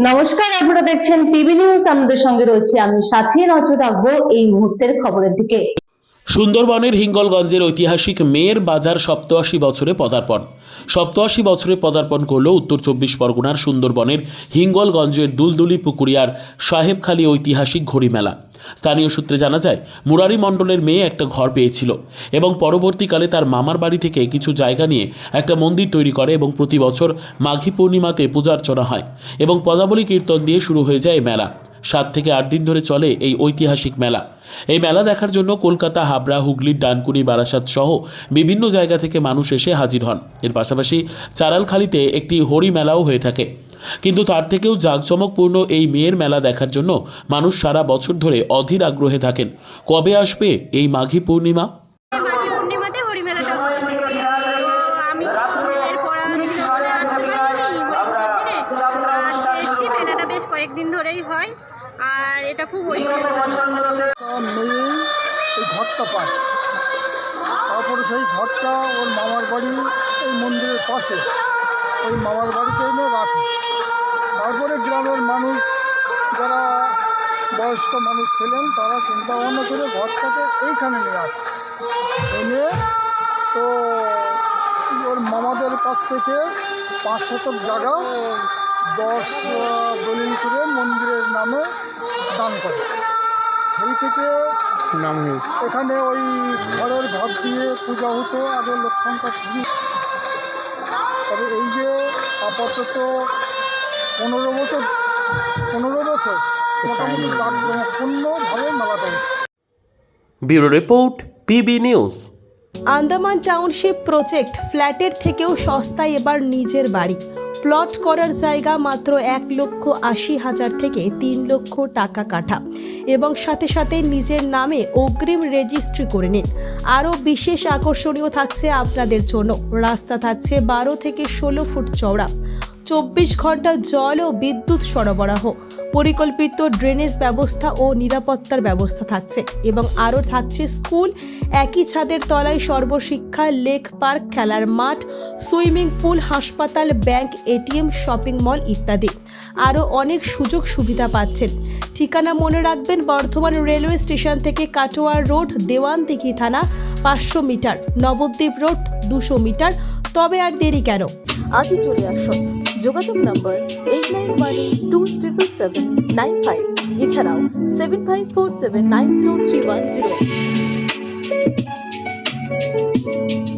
নমস্কার, আপনারা দেখছেন টিভি নিউজ। আমাদের সঙ্গে রয়েছে আমি সাথী। নজর রাখবো এই মুহূর্তের খবরের দিকে। সুন্দরবনের হিঙ্গলগঞ্জের ঐতিহাসিক মেয়ের বাজার 87 বছরে পদার্পণ। 87 বছরে পদার্পণ করল উত্তর 24 পরগনার সুন্দরবনের হিঙ্গলগঞ্জের দুলদুলি পুকুরিয়ার সাহেবখালী ঐতিহাসিক ঘড়ি মেলা। স্থানীয় সূত্রে জানা যায়, মুরারি মণ্ডলের মেয়ে একটা ঘর পেয়েছিল এবং পরবর্তীকালে তার মামার বাড়ি থেকে কিছু জায়গা নিয়ে একটা মন্দির তৈরি করে এবং প্রতি বছর মাঘী পূর্ণিমাতে পূজার্চনা হয় এবং পদাবলী কীর্তন দিয়ে শুরু হয়ে যায় মেলা। 7 থেকে 8 দিন ধরে চলে এই ঐতিহাসিক মেলা। এই মেলা দেখার জন্য কলকাতা, হাবড়া, হুগলির ডানকুনি, বারাসাত সহ বিভিন্ন জায়গা থেকে মানুষ এসে হাজির হন। এর পাশাপাশি চারালখালীতে একটি হরি মেলাও হয়ে থাকে। কিন্তু তার থেকেও জাঁকজমকপূর্ণ এই মেয়ের মেলা দেখার জন্য মানুষ সারা বছর ধরে অধীর আগ্রহে থাকেন। কবে আসবে এই মাঘী পূর্ণিমা? মাঘী পূর্ণিমাতে হরি মেলাটা হয়। তো আমি তো এর পড়া ছিল বলে আসতে পারিনি। আজকে এসছি, মেলাটা বেশ কয়েকদিন ধরেই হয় আর এটা খুব মেয়ে এই ঘরটা পায়, তারপরে সেই ঘরটা ওর মামার বাড়ি এই মন্দিরের পাশে, ওই মামার বাড়িতে এনে রাখে। তারপরে গ্রামের মানুষ, যারা বয়স্ক মানুষ ছিলেন, তারা চিন্তা ভাবনা করে ঘরটাকে এইখানে নিয়ে আসে। এনে তো ওর মামাদের কাছ থেকে 5 শতক জায়গা 10 দলিল করে মন্দিরের নামে দান করে। সেই থেকে নাম হয়েছে। এখানে ওই ঘরের ঘর দিয়ে পূজা হতো, আগে লোক সংখ্যা কম। তবে এই যে আপাতত 15 বছর মোটামুটি জাঁকজমকপূর্ণভাবে মেলাটা হচ্ছে। Bureau report, PB news. Andaman township project ফ্ল্যাটের থেকেও সস্তায় এবার নিজের বাড়ি। প্লট করার জায়গা মাত্র 1,80,000 থেকে 3 লক্ষ টাকা কাঠা এবং সাথে সাথে নিজের নামে অগ্রিম রেজিস্ট্রি করে নিন। আরও বিশেষ আকর্ষণীয় থাকছে আপনাদের জন্য। রাস্তা থাকছে 12 থেকে 16 ফুট চওড়া, 24 ঘন্টা জল ও বিদ্যুৎ সরবরাহ, পরিকল্পিত ড্রেনেজ ব্যবস্থা ও নিরাপত্তার ব্যবস্থা থাকছে এবং আরও থাকছে স্কুল, একই ছাদের তলায় সর্বশিক্ষা, লেক পার্ক, খেলার মাঠ, সুইমিং পুল, হাসপাতাল, ব্যাংক, এটিএম, শপিং মল ইত্যাদি। আরও অনেক সুযোগ সুবিধা পাচ্ছেন। ঠিকানা মনে রাখবেন, বর্ধমান রেলওয়ে স্টেশন থেকে কাটোয়া রোড, দেওয়ানদিঘি থানা 500 মিটার, নবদ্বীপ রোড 200 মিটার। তবে আর দেরি কেন, আজই চলে আসুন। যোগাযোগ নম্বর 8918277795, এছাড়াও 7547903108।